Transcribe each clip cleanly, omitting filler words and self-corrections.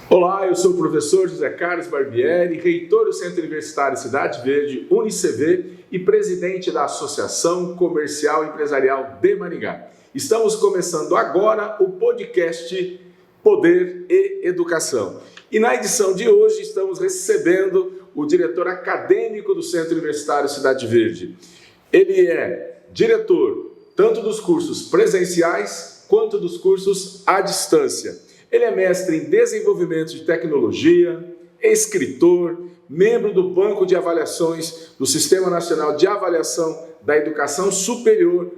Olá, eu sou o professor José Carlos Barbieri, reitor do Centro Universitário Cidade Verde, UniCV, e presidente da Associação Comercial e Empresarial de Maringá. Estamos começando agora o podcast Poder e Educação. E na edição de hoje estamos recebendo o diretor acadêmico do Centro Universitário Cidade Verde. Ele é diretor tanto dos cursos presenciais quanto dos cursos à distância. Ele é mestre em desenvolvimento de tecnologia, escritor, membro do Banco de Avaliações do Sistema Nacional de Avaliação da Educação Superior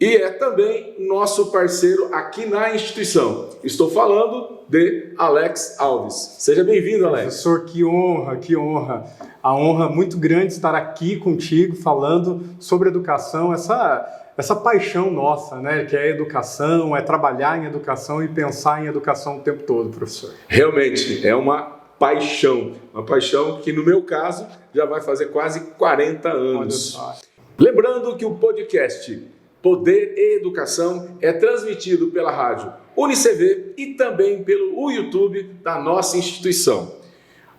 e é também nosso parceiro aqui na instituição. Estou falando de Alex Alves. Seja bem-vindo, Alex. Professor, que honra, que honra. A honra muito grande estar aqui contigo falando sobre educação, essa paixão nossa, né, que é a educação, é trabalhar em educação e pensar em educação o tempo todo, professor. Realmente, é uma paixão que no meu caso já vai fazer quase 40 anos. Lembrando que o podcast Poder e Educação é transmitido pela rádio UniCV e também pelo YouTube da nossa instituição.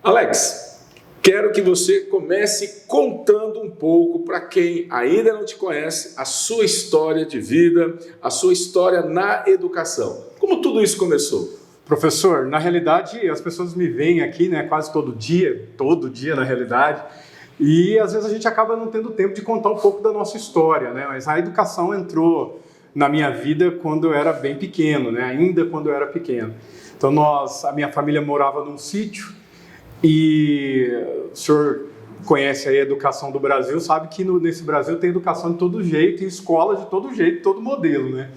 Alex, quero que você comece contando um pouco para quem ainda não te conhece a sua história de vida, a sua história na educação. Como tudo isso começou? Professor, na realidade as pessoas me veem aqui, né, quase todo dia na realidade, e às vezes a gente acaba não tendo tempo de contar um pouco da nossa história, né? Mas a educação entrou na minha vida quando eu era bem pequeno, né? Ainda quando eu era pequeno. Então a minha família morava num sítio e o senhor conhece aí a educação do Brasil, sabe que nesse Brasil tem educação de todo jeito e escola de todo jeito, todo modelo, né?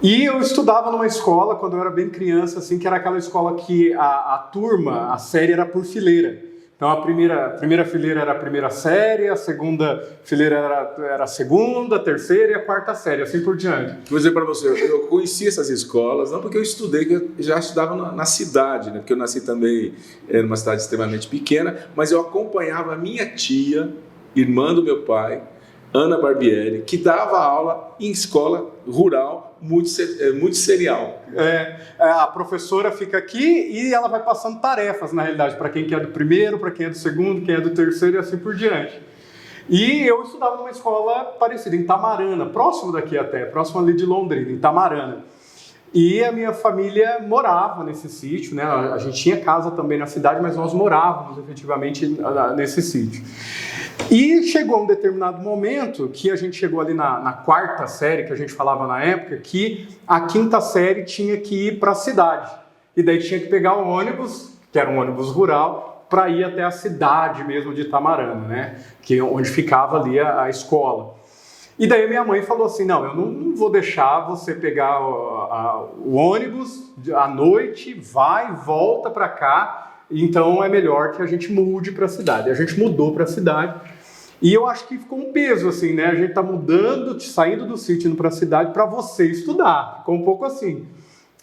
E eu estudava numa escola quando eu era bem criança, assim, que era aquela escola que a turma, a série era por fileira. Então a primeira fileira era a primeira série, a segunda fileira era a segunda, a terceira e a quarta série, assim por diante. Vou dizer para você, eu conheci essas escolas, não porque eu estudei, que eu já estudava na cidade, né? Porque eu nasci também numa cidade extremamente pequena, mas eu acompanhava a minha tia, irmã do meu pai, Ana Barbieri, que dava aula em escola rural muito serial. A professora fica aqui e ela vai passando tarefas, na realidade, para quem é do primeiro, para quem é do segundo, quem é do terceiro e assim por diante. E eu estudava numa escola parecida, em Tamarana, próximo daqui até, próximo ali de Londrina, em Tamarana. E a minha família morava nesse sítio, né? A gente tinha casa também na cidade, mas nós morávamos efetivamente nesse sítio. E chegou um determinado momento que a gente chegou ali na quarta série, que a gente falava na época, que a quinta série tinha que ir para a cidade. E daí tinha que pegar um ônibus, que era um ônibus rural, para ir até a cidade mesmo de Itamarana, né? Onde ficava ali a escola. E daí minha mãe falou assim, não, eu não vou deixar você pegar o ônibus à noite, vai, volta para cá, então é melhor que a gente mude para a cidade. A gente mudou para a cidade e eu acho que ficou um peso assim, né? A gente tá mudando, saindo do sítio, indo para a cidade para você estudar, ficou um pouco assim.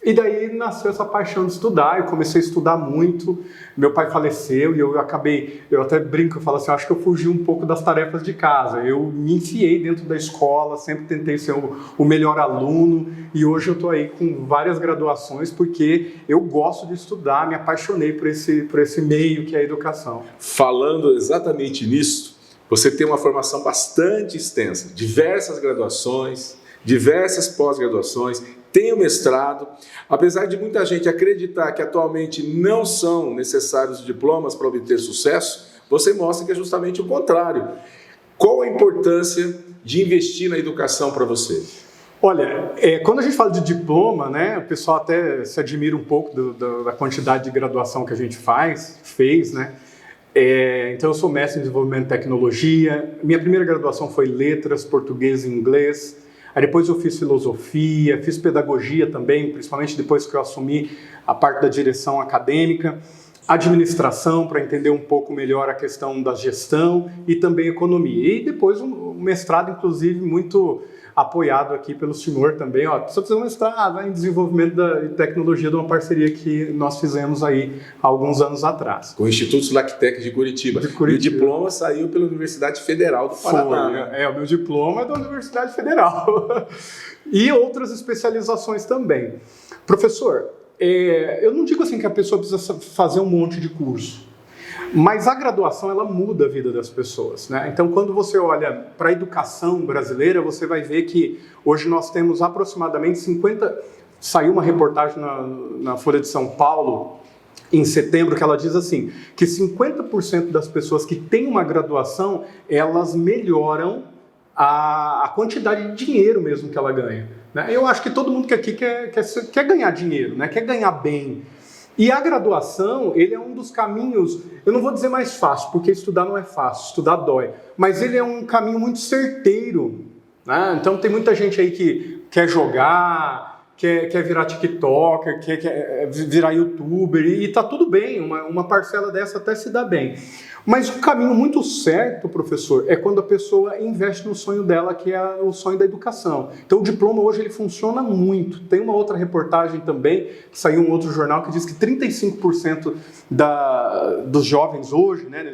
E daí nasceu essa paixão de estudar, eu comecei a estudar muito, meu pai faleceu e eu até brinco, eu falo assim, eu acho que eu fugi um pouco das tarefas de casa, eu me enfiei dentro da escola, sempre tentei ser o melhor aluno e hoje eu estou aí com várias graduações porque eu gosto de estudar, me apaixonei por esse meio que é a educação. Falando exatamente nisso, você tem uma formação bastante extensa, diversas graduações, diversas pós-graduações, tem o mestrado. Apesar de muita gente acreditar que atualmente não são necessários diplomas para obter sucesso, você mostra que é justamente o contrário. Qual a importância de investir na educação para você? Olha, quando a gente fala de diploma, né, o pessoal até se admira um pouco da quantidade de graduação que a gente fez, né? Então eu sou mestre em desenvolvimento de tecnologia, minha primeira graduação foi letras, português e inglês. Aí depois eu fiz filosofia, fiz pedagogia também, principalmente depois que eu assumi a parte da direção acadêmica. administração, para entender um pouco melhor a questão da gestão e também economia. E depois um mestrado, inclusive, muito apoiado aqui pelo senhor também. Só precisa um mestrado em desenvolvimento da tecnologia, de uma parceria que nós fizemos aí há alguns anos atrás. Com o Instituto Lactec de Curitiba. E o diploma saiu pela Universidade Federal do Paraná. O meu diploma é da Universidade Federal. E outras especializações também. Professor, eu não digo assim que a pessoa precisa fazer um monte de curso, mas a graduação, ela muda a vida das pessoas, né? Então, quando você olha para a educação brasileira, você vai ver que hoje nós temos aproximadamente 50... Saiu uma reportagem na Folha de São Paulo, em setembro, que ela diz assim, que 50% das pessoas que têm uma graduação, elas melhoram a quantidade de dinheiro mesmo que ela ganha. Eu acho que todo mundo que aqui quer ganhar dinheiro, né? Quer ganhar bem. E a graduação, ele é um dos caminhos, eu não vou dizer mais fácil, porque estudar não é fácil, estudar dói, mas ele é um caminho muito certeiro, né? Então tem muita gente aí que quer jogar, quer virar TikToker, quer virar YouTuber, e tá tudo bem, uma parcela dessa até se dá bem. Mas o caminho muito certo, professor, é quando a pessoa investe no sonho dela, que é o sonho da educação. Então o diploma hoje ele funciona muito. Tem uma outra reportagem também, que saiu em um outro jornal, que diz que 35% dos jovens hoje, né,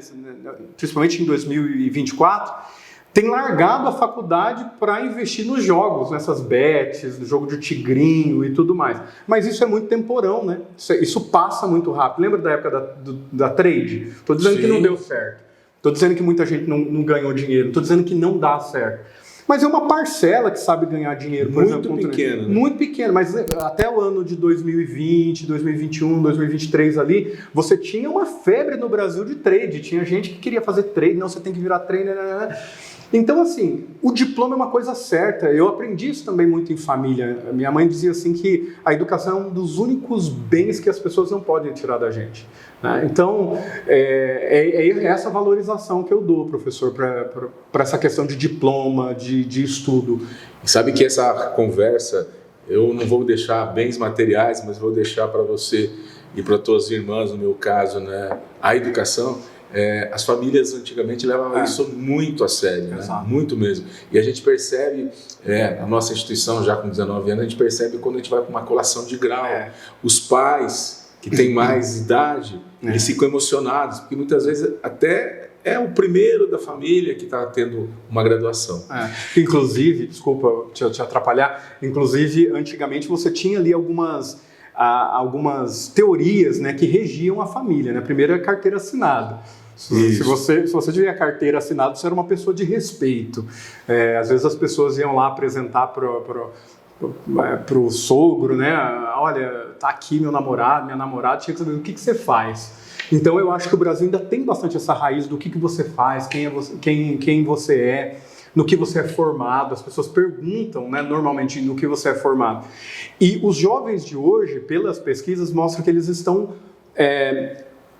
principalmente em 2024, tem largado a faculdade para investir nos jogos, nessas bets, no jogo de tigrinho e tudo mais. Mas isso é muito temporão, né? Isso passa muito rápido. Lembra da época da trade? Estou dizendo que não deu certo. Estou dizendo que muita gente não ganhou dinheiro. Estou dizendo que não dá certo. Mas é uma parcela que sabe ganhar dinheiro. Por exemplo, muito pequena. Né? Muito pequena, mas até o ano de 2020, 2021, 2023 ali, você tinha uma febre no Brasil de trade. Tinha gente que queria fazer trade, não, você tem que virar trader, né? Então, assim, o diploma é uma coisa certa. Eu aprendi isso também muito em família. Minha mãe dizia assim que a educação é um dos únicos bens que as pessoas não podem tirar da gente, né? Então, é essa valorização que eu dou, professor, para essa questão de diploma, de estudo. Sabe que essa conversa, eu não vou deixar bens materiais, mas vou deixar para você e para tuas irmãs, no meu caso, né, a educação. As famílias antigamente levavam isso muito a sério, né? Muito mesmo. E a gente percebe, a nossa instituição já com 19 anos, a gente percebe quando a gente vai para uma colação de grau. Os pais que têm mais idade, eles ficam emocionados, porque muitas vezes até é o primeiro da família que está tendo uma graduação. Inclusive, desculpa te atrapalhar, inclusive antigamente você tinha ali algumas teorias, né, que regiam a família, né? Primeiro é a carteira assinada. Se você tiver a carteira assinada, você era uma pessoa de respeito. Às vezes as pessoas iam lá apresentar para o sogro, né? Olha, tá aqui meu namorado, minha namorada, tinha que saber o que você faz. Então eu acho que o Brasil ainda tem bastante essa raiz do que você faz, quem você é, no que você é formado. As pessoas perguntam, né, normalmente no que você é formado. E os jovens de hoje, pelas pesquisas, mostram que eles estão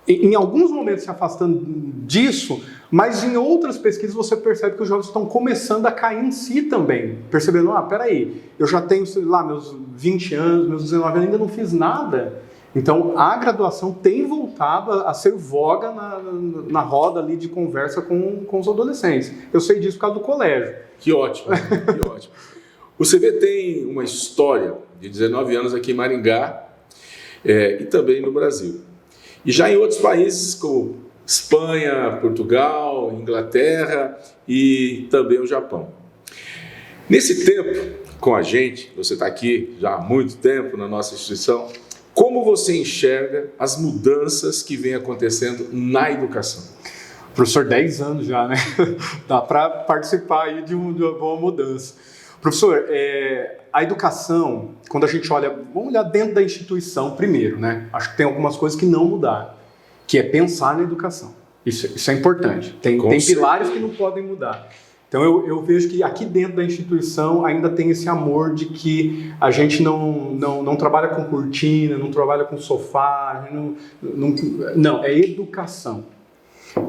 em alguns momentos se afastando disso, mas em outras pesquisas você percebe que os jovens estão começando a cair em si também, percebendo, peraí, eu já tenho, sei lá, meus 20 anos, meus 19 anos, ainda não fiz nada. Então, a graduação tem voltado a ser voga na roda ali de conversa com os adolescentes. Eu sei disso por causa do colégio. Que ótimo, que ótimo. O CV tem uma história de 19 anos aqui em Maringá e também no Brasil. E já em outros países como Espanha, Portugal, Inglaterra e também o Japão. Nesse tempo com a gente, você está aqui já há muito tempo na nossa instituição, como você enxerga as mudanças que vêm acontecendo na educação? Professor, 10 anos já, né? Dá para participar aí de uma boa mudança. Professor, a educação, quando a gente olha, vamos olhar dentro da instituição primeiro, né? Acho que tem algumas coisas que não mudaram, que é pensar na educação. Isso é importante. Tem pilares que não podem mudar. Então eu vejo que aqui dentro da instituição ainda tem esse amor de que a gente não trabalha com cortina, não trabalha com sofá, não, é educação.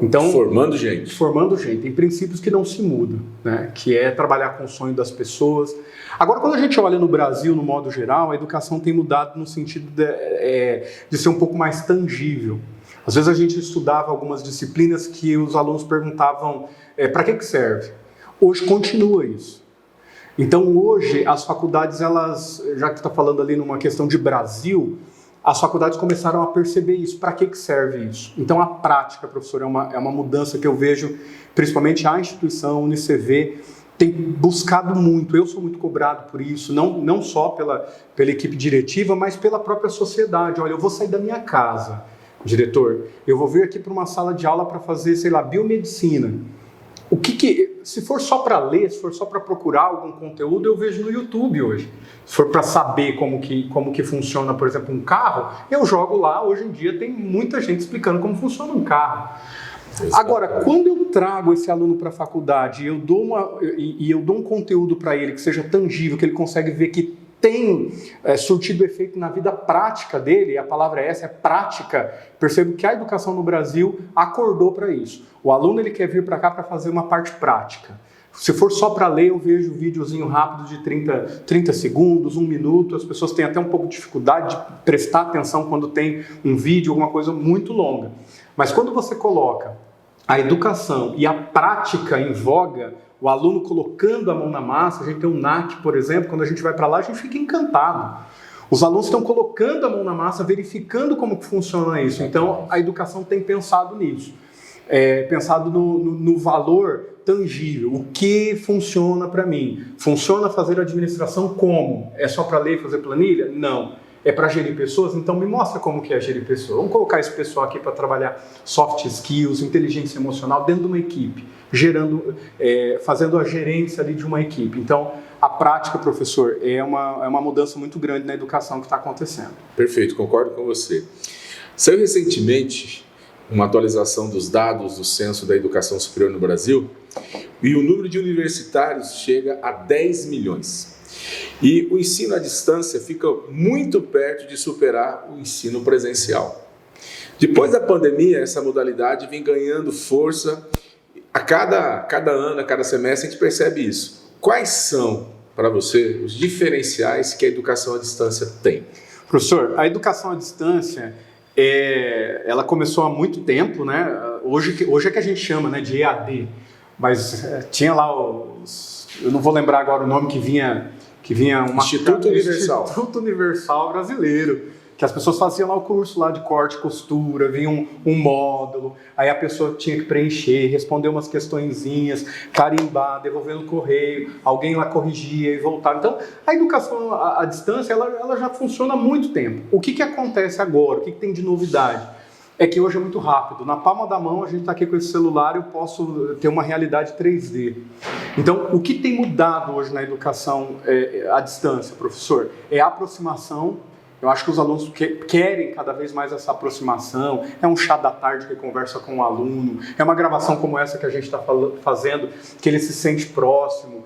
Então, formando gente, tem princípios que não se mudam, né? Que é trabalhar com o sonho das pessoas. Agora, quando a gente olha no Brasil, no modo geral, a educação tem mudado no sentido de ser um pouco mais tangível. Às vezes a gente estudava algumas disciplinas que os alunos perguntavam para que serve? Hoje continua isso. Então hoje as faculdades, elas, já que está falando ali numa questão de Brasil, as faculdades começaram a perceber isso. Para que serve isso? Então a prática, professor, é uma mudança que eu vejo, principalmente a instituição, a UniCV, tem buscado muito. Eu sou muito cobrado por isso, não só pela equipe diretiva, mas pela própria sociedade. Olha, eu vou sair da minha casa, diretor, eu vou vir aqui para uma sala de aula para fazer, sei lá, biomedicina. Se for só para ler, se for só para procurar algum conteúdo, eu vejo no YouTube hoje. Se for para saber como que funciona, por exemplo, um carro, eu jogo lá. Hoje em dia tem muita gente explicando como funciona um carro. Agora, quando eu trago esse aluno para a faculdade e eu dou um conteúdo para ele que seja tangível, que ele consegue ver que tem surtido efeito na vida prática dele, a palavra é essa, é prática, percebo que a educação no Brasil acordou para isso. O aluno ele quer vir para cá para fazer uma parte prática. Se for só para ler, eu vejo um videozinho rápido de 30 segundos, 1 minuto, as pessoas têm até um pouco de dificuldade de prestar atenção quando tem um vídeo, alguma coisa muito longa. Mas quando você coloca a educação e a prática em voga, o aluno colocando a mão na massa, a gente tem um NAC, por exemplo, quando a gente vai para lá, a gente fica encantado. Os alunos estão colocando a mão na massa, verificando como que funciona isso. Então, a educação tem pensado nisso. Pensado no valor tangível. O que funciona para mim? Funciona fazer administração como? É só para ler e fazer planilha? Não. É para gerir pessoas? Então me mostra como que é gerir pessoas. Vamos colocar esse pessoal aqui para trabalhar soft skills, inteligência emocional dentro de uma equipe, fazendo a gerência ali de uma equipe. Então, a prática, professor, é uma mudança muito grande na educação que está acontecendo. Perfeito, concordo com você. Saiu recentemente uma atualização dos dados do Censo da Educação Superior no Brasil e o número de universitários chega a 10 milhões. E o ensino à distância fica muito perto de superar o ensino presencial. Depois da pandemia, essa modalidade vem ganhando força. A cada ano, a cada semestre, a gente percebe isso. Quais são, para você, os diferenciais que a educação à distância tem? Professor, a educação à distância, ela começou há muito tempo, né? Hoje é que a gente chama, né, de EAD, mas tinha lá eu não vou lembrar agora o nome que vinha Instituto Universal Brasileiro, que as pessoas faziam lá o curso lá de corte e costura, vinha um módulo, aí a pessoa tinha que preencher, responder umas questõezinhas, carimbar, devolver no correio, alguém lá corrigia e voltava. Então, a educação à distância, ela já funciona há muito tempo. O que acontece agora? O que tem de novidade? É que hoje é muito rápido. Na palma da mão, a gente está aqui com esse celular, eu posso ter uma realidade 3D. Então, o que tem mudado hoje na educação à distância, professor? É a aproximação. Eu acho que os alunos querem cada vez mais essa aproximação. É um chá da tarde que conversa com o aluno. É uma gravação como essa que a gente está fazendo, que ele se sente próximo.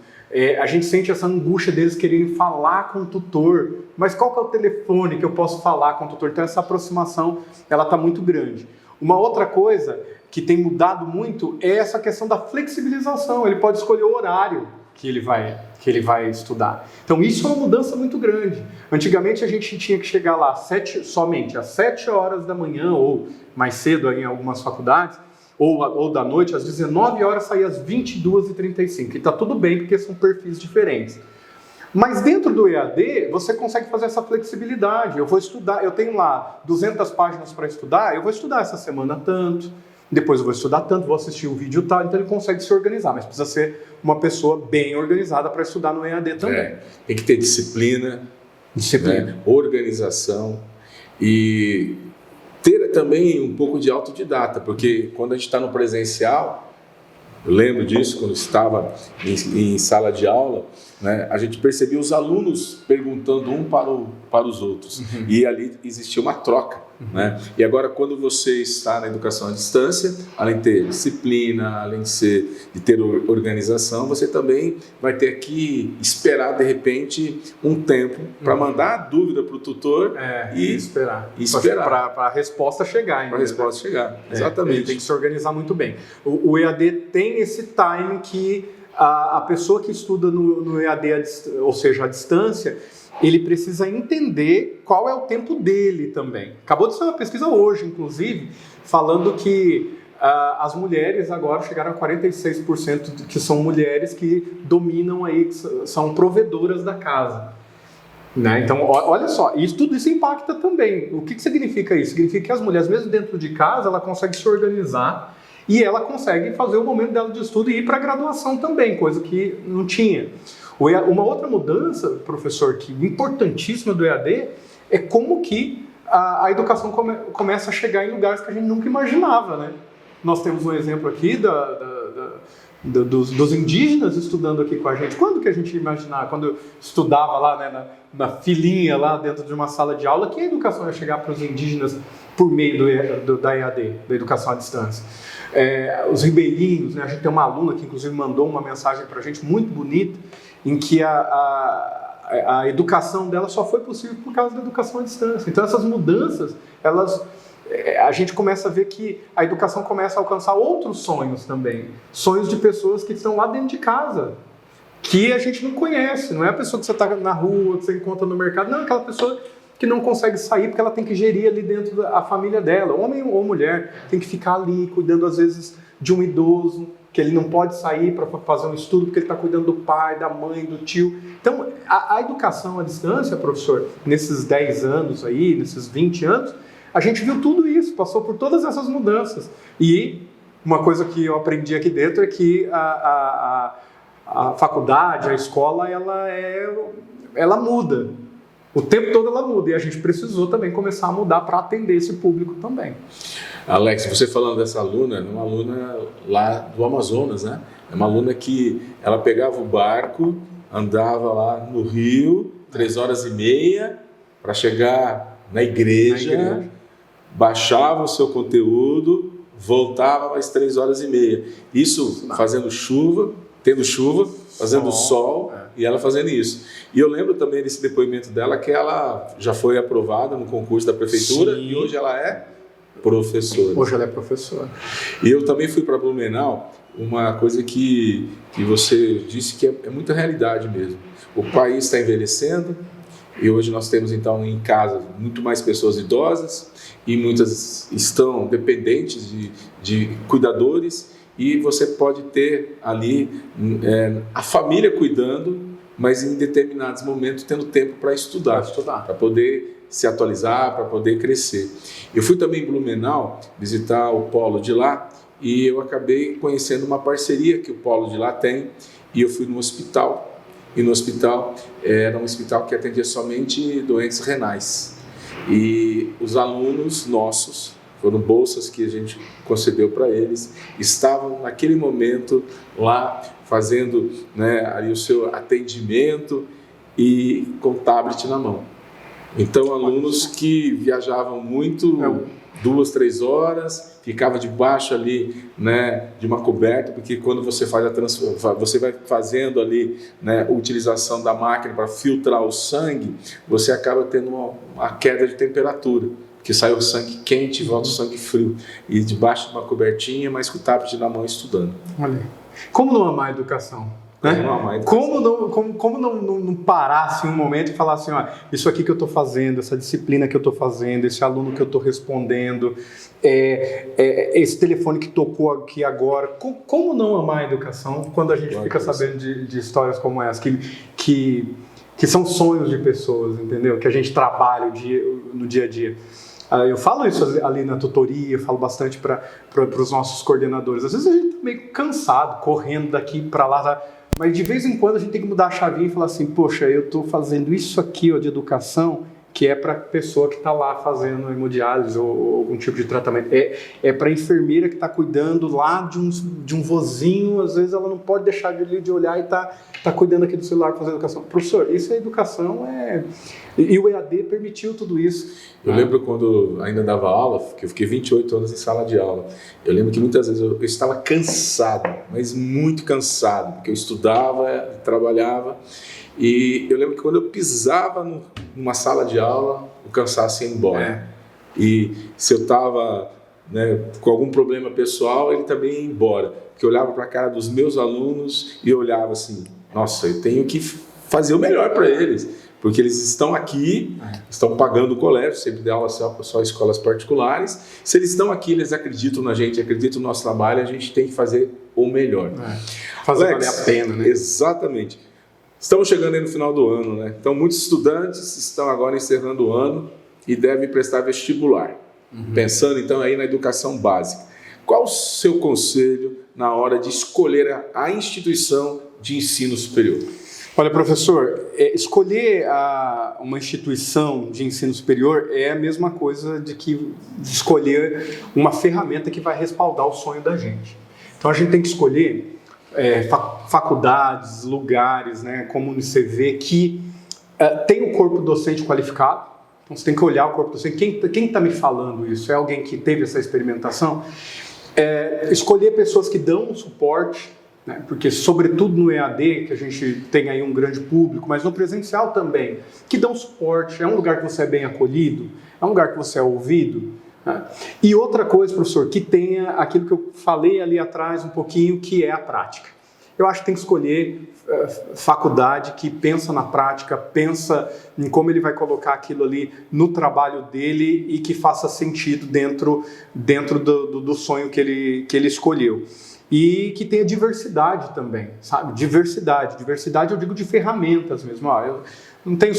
A gente sente essa angústia deles quererem falar com o tutor. Mas qual que é o telefone que eu posso falar com o tutor? Então essa aproximação, ela está muito grande. Uma outra coisa que tem mudado muito é essa questão da flexibilização. Ele pode escolher o horário que ele vai estudar. Então isso é uma mudança muito grande. Antigamente a gente tinha que chegar lá somente às 7 horas da manhã, ou mais cedo aí em algumas faculdades, ou da noite, às 19 horas, sair às 22h35. E está tudo bem, porque são perfis diferentes. Mas dentro do EAD, você consegue fazer essa flexibilidade. Eu vou estudar, eu tenho lá 200 páginas para estudar, eu vou estudar essa semana tanto, depois eu vou estudar tanto, vou assistir o vídeo tal, então ele consegue se organizar, mas precisa ser uma pessoa bem organizada para estudar no EAD também. Tem que ter disciplina. Né? Organização e ter também um pouco de autodidata, porque quando a gente está no presencial, eu lembro disso quando estava em sala de aula, né, a gente percebia os alunos perguntando um para os outros, e ali existia uma troca. Né? E agora, quando você está na educação à distância, além de ter disciplina, além de ter organização, você também vai ter que esperar, de repente, um tempo para mandar a dúvida para o tutor e esperar. Para a resposta chegar. Para a resposta chegar, exatamente. Ele tem que se organizar muito bem. O EAD tem esse time que a pessoa que estuda no EAD, ou seja, à distância, ele precisa entender qual é o tempo dele também. Acabou de ser uma pesquisa hoje, inclusive, falando que as mulheres agora chegaram a 46% que são mulheres que dominam aí, que são provedoras da casa. Né? Então, olha só, tudo isso impacta também. O que significa isso? Significa que as mulheres, mesmo dentro de casa, ela consegue se organizar e ela consegue fazer o momento dela de estudo e ir para a graduação também, coisa que não tinha. Uma outra mudança, professor, que importantíssima do EAD é como que a educação começa a chegar em lugares que a gente nunca imaginava, né? Nós temos um exemplo aqui dos indígenas estudando aqui com a gente. Quando que a gente imaginava? Quando eu estudava lá, né, na filinha, lá dentro de uma sala de aula, que a educação ia chegar para os indígenas por meio da EAD, da educação à distância. Os ribeirinhos, né, a gente tem uma aluna que inclusive mandou uma mensagem para a gente muito bonita, em que a educação dela só foi possível por causa da educação à distância. Então essas mudanças, a gente começa a ver que a educação começa a alcançar outros sonhos também. Sonhos de pessoas que estão lá dentro de casa, que a gente não conhece. Não é a pessoa que você está na rua, que você encontra no mercado. Não, é aquela pessoa que não consegue sair porque ela tem que gerir ali dentro da família dela. Homem ou mulher tem que ficar ali cuidando às vezes de um idoso, que ele não pode sair para fazer um estudo porque ele está cuidando do pai, da mãe, do tio. Então, a educação à distância, professor, nesses 10 anos aí, nesses 20 anos, a gente viu tudo isso, passou por todas essas mudanças. E uma coisa que eu aprendi aqui dentro é que a faculdade, a escola, ela muda. O tempo todo ela muda e a gente precisou também começar a mudar para atender esse público também. Alex, você falando dessa aluna, é uma aluna lá do Amazonas, né? É uma aluna que ela pegava o barco, andava lá no rio, 3h30 para chegar na igreja, baixava o seu conteúdo, voltava mais 3h30. Isso fazendo chuva, tendo chuva, fazendo sol e ela fazendo isso. E eu lembro também desse depoimento dela que ela já foi aprovada no concurso da prefeitura. Sim. E hoje ela é professora. Hoje ela é professora. E eu também fui para Blumenau, uma coisa que você disse que é muita realidade mesmo. O país está envelhecendo e hoje nós temos então em casa muito mais pessoas idosas e muitas estão dependentes de cuidadores e você pode ter ali a família cuidando, mas em determinados momentos tendo tempo para estudar, para poder se atualizar, para poder crescer. Eu fui também em Blumenau visitar o polo de lá e eu acabei conhecendo uma parceria que o polo de lá tem e eu fui no hospital. E no hospital era um hospital que atendia somente doentes renais. E os alunos nossos, foram bolsas que a gente concedeu para eles, estavam naquele momento lá fazendo, né, ali o seu atendimento e com o tablet na mão. Então, alunos que viajavam muito, 2, 3 horas, ficava debaixo ali, né, de uma coberta, porque quando você você vai fazendo ali, né, a utilização da máquina para filtrar o sangue, você acaba tendo uma queda de temperatura, porque sai o sangue quente e volta o sangue frio, e debaixo de uma cobertinha, mas com o tablet na mão estudando. Olha, como não amar a educação? Né? Como não parar assim, um momento e falar assim, ó, isso aqui que eu estou fazendo, essa disciplina que eu estou fazendo, esse aluno que eu estou respondendo, esse telefone que tocou aqui agora, como não amar a educação quando a gente fica sabendo de histórias como essa, que são sonhos de pessoas, entendeu? Que a gente trabalha no dia a dia. Eu falo isso ali na tutoria, eu falo bastante para os nossos coordenadores. Às vezes a gente está meio cansado, correndo daqui para lá, mas de vez em quando a gente tem que mudar a chavinha e falar assim, poxa, eu estou fazendo isso aqui de educação, que é para a pessoa que está lá fazendo hemodiálise ou algum tipo de tratamento. É para a enfermeira que está cuidando lá de um vozinho, às vezes ela não pode deixar de olhar e está cuidando aqui do celular fazendo educação. Professor, isso é educação, E o EAD permitiu tudo isso. Eu lembro quando ainda dava aula, que eu fiquei 28 anos em sala de aula. Eu lembro que muitas vezes eu estava cansado, mas muito cansado, porque eu estudava, trabalhava. E eu lembro que quando eu pisava numa sala de aula, o cansaço ia embora. E se eu estava, né, com algum problema pessoal, ele também ia embora. Porque eu olhava para a cara dos meus alunos e eu olhava assim, nossa, eu tenho que fazer o melhor para eles. porque eles estão aqui, estão pagando o colégio, sempre dá aula só em escolas particulares. Se eles estão aqui, eles acreditam na gente, acreditam no nosso trabalho, a gente tem que fazer o melhor. Fazer valer a pena, né? Exatamente. Estamos chegando aí no final do ano, né? Então, muitos estudantes estão agora encerrando o ano e devem prestar vestibular. Pensando, então, aí na educação básica. Qual o seu conselho na hora de escolher a instituição de ensino superior? Olha, professor, escolher uma instituição de ensino superior é a mesma coisa de escolher uma ferramenta que vai respaldar o sonho da gente. Então, a gente tem que escolher faculdades, lugares, né, como o UniCV, que tem um corpo docente qualificado. Então, você tem que olhar o corpo docente. Quem está me falando isso? É alguém que teve essa experimentação? Escolher pessoas que dão um suporte, né? Porque, sobretudo no EAD, que a gente tem aí um grande público, mas no presencial também, que dão suporte. É um lugar que você é bem acolhido, é um lugar que você é ouvido. Né? E outra coisa, professor, que tenha aquilo que eu falei ali atrás um pouquinho, que é a prática. Eu acho que tem que escolher faculdade que pensa na prática, pensa em como ele vai colocar aquilo ali no trabalho dele e que faça sentido dentro do sonho que ele escolheu. E que tenha diversidade também, sabe? Diversidade eu digo de ferramentas mesmo. Eu não tenho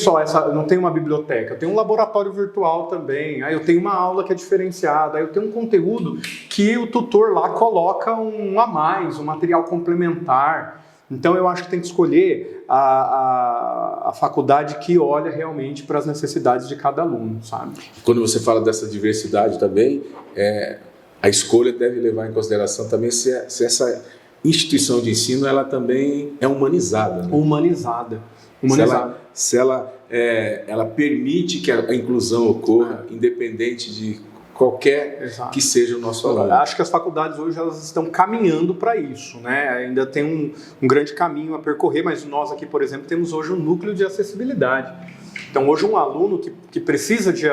não tenho uma biblioteca, eu tenho um laboratório virtual também, eu tenho uma aula que é diferenciada, eu tenho um conteúdo que o tutor lá coloca um a mais, um material complementar. Então, eu acho que tem que escolher a faculdade que olha realmente para as necessidades de cada aluno, sabe? Quando você fala dessa diversidade também, a escolha deve levar em consideração também se essa instituição de ensino ela também é humanizada. Né? Humanizada. Se ela permite que a inclusão ocorra, independente de qualquer que seja o nosso aluno. Acho que as faculdades hoje elas estão caminhando para isso, né? Ainda tem um grande caminho a percorrer, mas nós aqui, por exemplo, temos hoje um núcleo de acessibilidade. Então, hoje um aluno que precisa de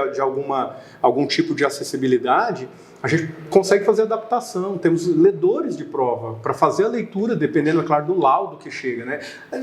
algum tipo de acessibilidade, a gente consegue fazer adaptação, temos ledores de prova para fazer a leitura, dependendo, é claro, do laudo que chega, né?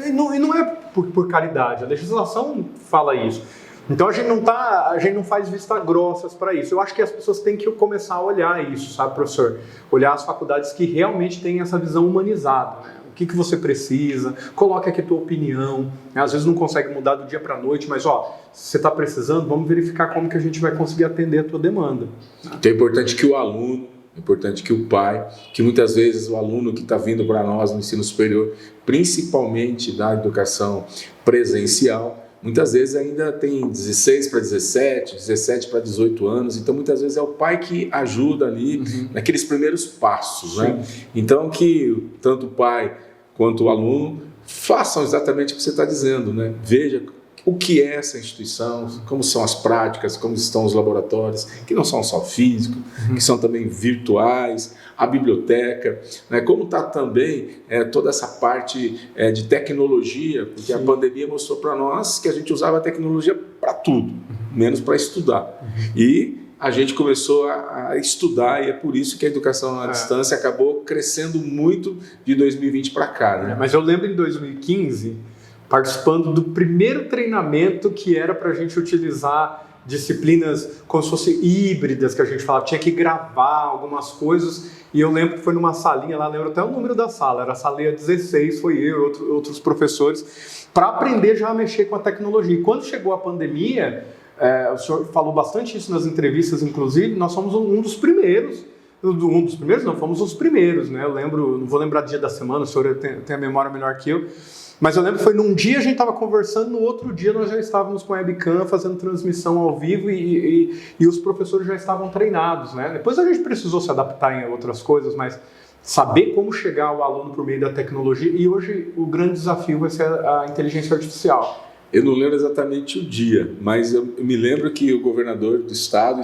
E não é por caridade, a legislação fala isso. Então a gente não faz vista grossas para isso. Eu acho que as pessoas têm que começar a olhar isso, sabe, professor? Olhar as faculdades que realmente têm essa visão humanizada, né? O que você precisa, coloque aqui a tua opinião, né? Às vezes não consegue mudar do dia para a noite, mas se você está precisando, vamos verificar como que a gente vai conseguir atender a tua demanda. Então é importante que o aluno, é importante que o pai, que muitas vezes o aluno que está vindo para nós no ensino superior, principalmente da educação presencial, muitas vezes ainda tem 16 para 17, 17 para 18 anos, então muitas vezes é o pai que ajuda ali naqueles primeiros passos, né? Então que tanto o pai quanto o aluno façam exatamente o que você está dizendo, né? Veja o que é essa instituição, como são as práticas, como estão os laboratórios, que não são só físicos, que são também virtuais, a biblioteca, né? Como está também toda essa parte de tecnologia, porque a pandemia mostrou para nós que a gente usava a tecnologia para tudo, menos para estudar. E a gente começou a estudar e é por isso que a educação à distância acabou crescendo muito de 2020 para cá. Né? Mas eu lembro em 2015, participando do primeiro treinamento que era para a gente utilizar disciplinas como se fossem híbridas, que a gente falava, tinha que gravar algumas coisas, e eu lembro que foi numa salinha lá, lembro até o número da sala, era a salinha 16, foi eu e outros professores, para aprender já a mexer com a tecnologia. E quando chegou a pandemia, o senhor falou bastante isso nas entrevistas, inclusive, nós somos um dos primeiros, fomos os primeiros, né? Eu lembro, não vou lembrar do dia da semana, o senhor tem a memória melhor que eu, mas eu lembro que foi num dia a gente estava conversando, no outro dia nós já estávamos com a webcam fazendo transmissão ao vivo e os professores já estavam treinados, né? Depois a gente precisou se adaptar em outras coisas, mas saber como chegar ao aluno por meio da tecnologia, e hoje o grande desafio vai ser a inteligência artificial. Eu não lembro exatamente o dia, mas eu me lembro que o governador do estado,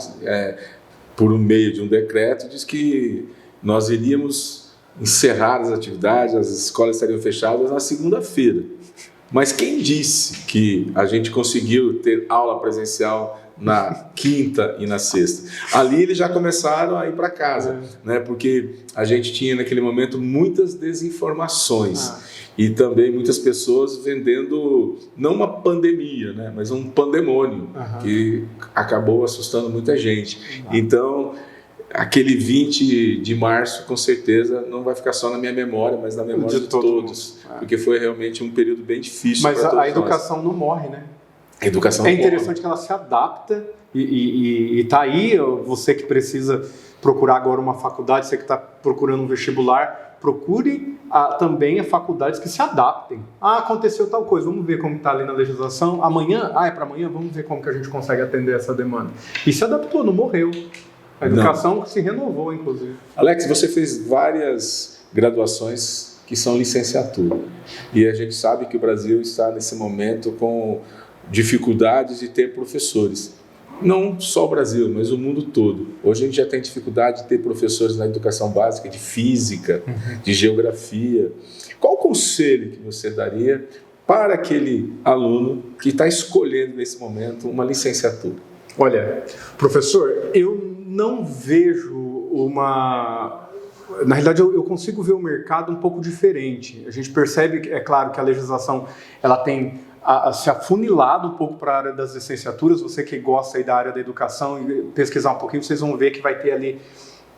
por meio de um decreto, disse que nós iríamos encerrar as atividades, as escolas estariam fechadas na segunda-feira. Mas quem disse que a gente conseguiu ter aula presencial na quinta e na sexta. Ali eles já começaram a ir para casa, né? Porque a gente tinha naquele momento muitas desinformações e também muitas pessoas vendendo, não uma pandemia, né? Mas um pandemônio que acabou assustando muita gente. Então, aquele 20 de março, com certeza, não vai ficar só na minha memória, mas na memória de todos, porque foi realmente um período bem difícil. Mas a educação não morre, né? A educação é interessante que ela se adapta e tá aí, você que precisa procurar agora uma faculdade, você que está procurando um vestibular, procure também as faculdades que se adaptem. Aconteceu tal coisa, vamos ver como está ali na legislação. Amanhã, é para amanhã, vamos ver como que a gente consegue atender essa demanda. E se adaptou, não morreu. A educação se renovou, inclusive. Alex, você fez várias graduações que são licenciatura. E a gente sabe que o Brasil está nesse momento com dificuldades de ter professores. Não só o Brasil, mas o mundo todo. Hoje a gente já tem dificuldade de ter professores na educação básica, de física, de geografia. Qual o conselho que você daria para aquele aluno que está escolhendo nesse momento uma licenciatura? Olha, professor, eu não vejo uma... Na realidade, eu consigo ver o mercado um pouco diferente. A gente percebe, é claro, que a legislação ela tem se afunilado um pouco para a área das licenciaturas. Você que gosta aí da área da educação e pesquisar um pouquinho, vocês vão ver que vai ter ali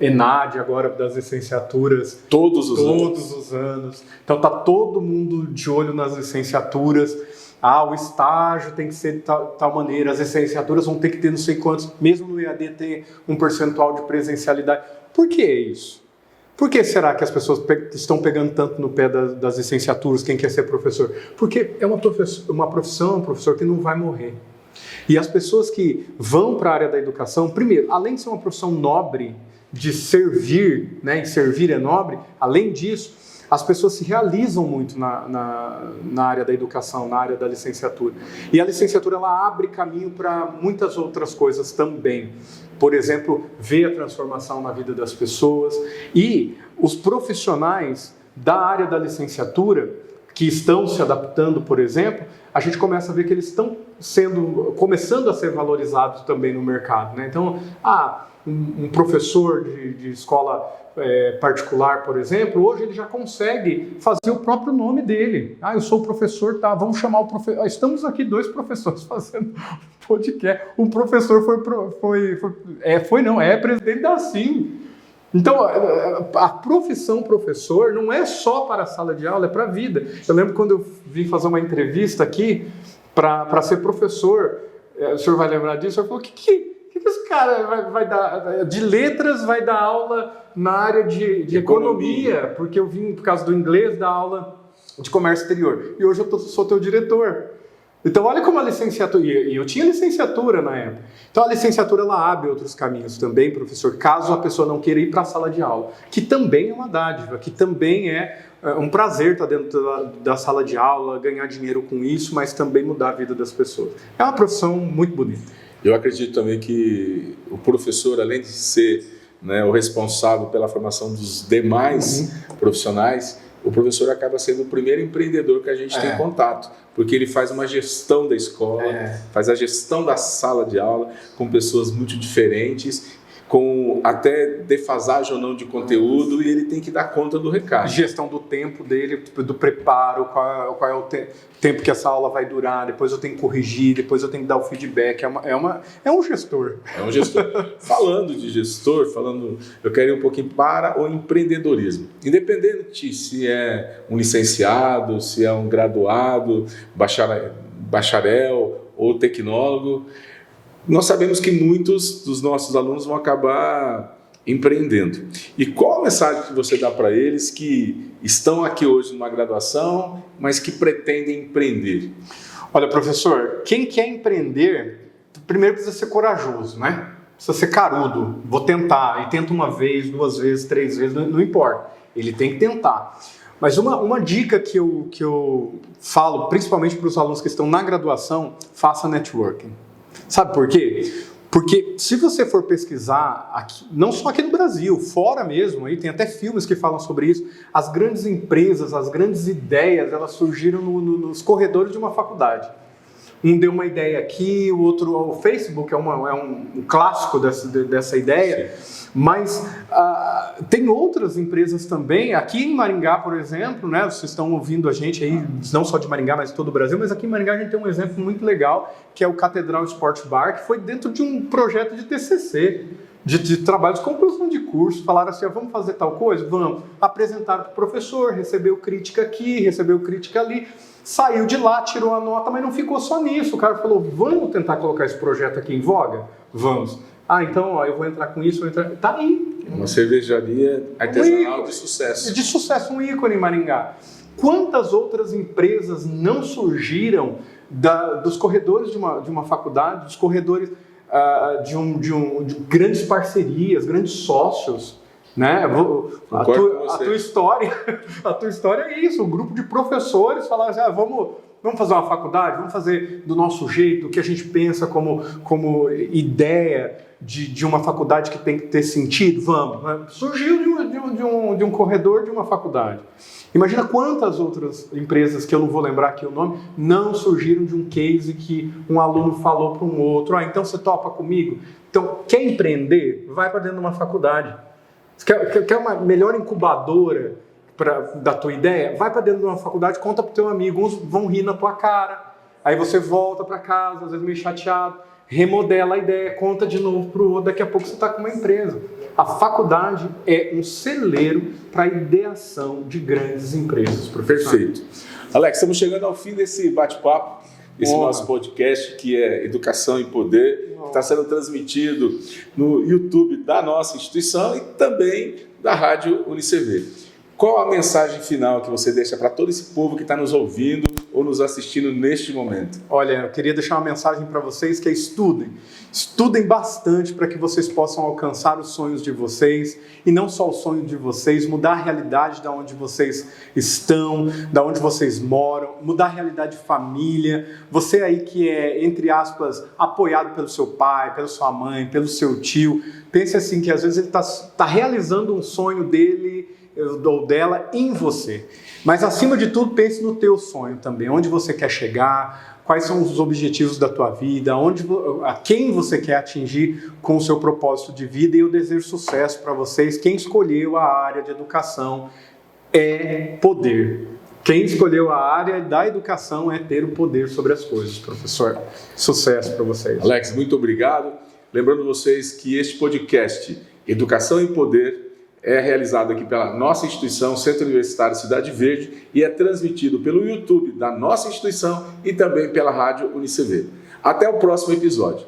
ENAD agora das licenciaturas. Todos os anos. Então está todo mundo de olho nas licenciaturas. O estágio tem que ser de tal maneira, as licenciaturas vão ter que ter não sei quantos, mesmo no EAD ter um percentual de presencialidade. Por que isso? Por que será que as pessoas estão pegando tanto no pé das licenciaturas, quem quer ser professor? Porque é uma profissão, um professor que não vai morrer. E as pessoas que vão para a área da educação, primeiro, além de ser uma profissão nobre, de servir, né, e servir é nobre, além disso, as pessoas se realizam muito na área da educação, na área da licenciatura. E a licenciatura ela abre caminho para muitas outras coisas também. Por exemplo, ver a transformação na vida das pessoas. E os profissionais da área da licenciatura, que estão se adaptando, por exemplo, a gente começa a ver que eles estão começando a ser valorizados também no mercado, né? Então, um professor de escola particular, por exemplo, hoje ele já consegue fazer o próprio nome dele. Eu sou o professor, vamos chamar o professor. Estamos aqui 2 professores fazendo podcast. Um professor é presidente da ASIM. Então, a profissão professor não é só para a sala de aula, é para a vida. Eu lembro quando eu vim fazer uma entrevista aqui para ser professor, o senhor vai lembrar disso, eu falei, o que esse cara vai dar? De letras vai dar aula na área de economia, porque eu vim, por causa do inglês, dar aula de comércio exterior. E hoje eu sou teu diretor. Então, olha como a licenciatura... E eu tinha licenciatura na época. Então, a licenciatura ela abre outros caminhos também, professor, caso a pessoa não queira ir para a sala de aula, que também é uma dádiva, que também é um prazer estar dentro da sala de aula, ganhar dinheiro com isso, mas também mudar a vida das pessoas. É uma profissão muito bonita. Eu acredito também que o professor, além de ser, né, o responsável pela formação dos demais profissionais, o professor acaba sendo o primeiro empreendedor que a gente tem contato, porque ele faz uma gestão da escola, faz a gestão da sala de aula com pessoas muito diferentes, com até defasagem ou não de conteúdo, e ele tem que dar conta do recado. Gestão do tempo dele, do preparo, qual é o tempo que essa aula vai durar, depois eu tenho que corrigir, depois eu tenho que dar o feedback, é um gestor. É um gestor. Falando de gestor, eu quero ir um pouquinho para o empreendedorismo. Independente se é um licenciado, se é um graduado, bacharel ou tecnólogo, nós sabemos que muitos dos nossos alunos vão acabar empreendendo. E qual a mensagem que você dá para eles que estão aqui hoje numa graduação, mas que pretendem empreender? Olha, professor, quem quer empreender, primeiro precisa ser corajoso, né? Precisa ser carudo. Vou tentar. E tenta 1 vez, 2 vezes, 3 vezes, não importa. Ele tem que tentar. Mas uma dica que eu falo, principalmente para os alunos que estão na graduação, faça networking. Sabe por quê? Porque se você for pesquisar, aqui, não só aqui no Brasil, fora mesmo, aí tem até filmes que falam sobre isso, as grandes empresas, as grandes ideias, elas surgiram nos corredores de uma faculdade. Um deu uma ideia aqui, o outro... O Facebook é um clássico dessa ideia. Sim. Mas tem outras empresas também. Aqui em Maringá, por exemplo, né, vocês estão ouvindo a gente aí, não só de Maringá, mas de todo o Brasil, mas aqui em Maringá a gente tem um exemplo muito legal, que é o Catedral Sport Bar, que foi dentro de um projeto de TCC, de trabalho de conclusão de curso. Falaram assim, vamos fazer tal coisa? Vamos. Apresentaram para o professor, recebeu crítica aqui, recebeu crítica ali, saiu de lá, tirou a nota, mas não ficou só nisso. O cara falou, vamos tentar colocar esse projeto aqui em voga? Vamos. Então, eu vou entrar com isso, Tá aí. Uma cervejaria artesanal de sucesso. De sucesso, um ícone em Maringá. Quantas outras empresas não surgiram dos corredores de uma faculdade, dos corredores de grandes parcerias, grandes sócios, né? A tua história é isso. Um grupo de professores falaram assim, vamos fazer uma faculdade, vamos fazer do nosso jeito, o que a gente pensa como ideia de uma faculdade que tem que ter sentido, vamos. Surgiu de um corredor de uma faculdade. Imagina quantas outras empresas, que eu não vou lembrar aqui o nome, não surgiram de um case que um aluno falou para um outro, então você topa comigo? Então, quer empreender? Vai para dentro de uma faculdade. Quer uma melhor incubadora da tua ideia? Vai para dentro de uma faculdade, conta para o teu amigo, uns vão rir na tua cara, aí você volta para casa, às vezes meio chateado, remodela a ideia, conta de novo para o outro, daqui a pouco você está com uma empresa. A faculdade é um celeiro para a ideação de grandes empresas. Perfeito. Alex, estamos chegando ao fim desse bate-papo, esse nosso podcast, que é Educação em Poder, que está sendo transmitido no YouTube da nossa instituição e também da Rádio UniCV. Qual a mensagem final que você deixa para todo esse povo que está nos ouvindo ou nos assistindo neste momento? Olha, eu queria deixar uma mensagem para vocês que é estudem. Estudem bastante para que vocês possam alcançar os sonhos de vocês e não só o sonho de vocês, mudar a realidade de onde vocês estão, de onde vocês moram, mudar a realidade de família. Você aí que é, entre aspas, apoiado pelo seu pai, pela sua mãe, pelo seu tio, pense assim que às vezes ele está realizando um sonho dele ou dela em você. Mas acima de tudo, pense no teu sonho também, onde você quer chegar, quais são os objetivos da tua vida, a quem você quer atingir com o seu propósito de vida, e eu desejo sucesso para vocês. Quem escolheu a área de educação é poder. Quem escolheu a área da educação é ter o poder sobre as coisas, professor. Sucesso para vocês. Alex, muito obrigado. Lembrando vocês que este podcast, Educação em Poder, é realizado aqui pela nossa instituição, Centro Universitário Cidade Verde, e é transmitido pelo YouTube da nossa instituição e também pela Rádio UniCV. Até o próximo episódio.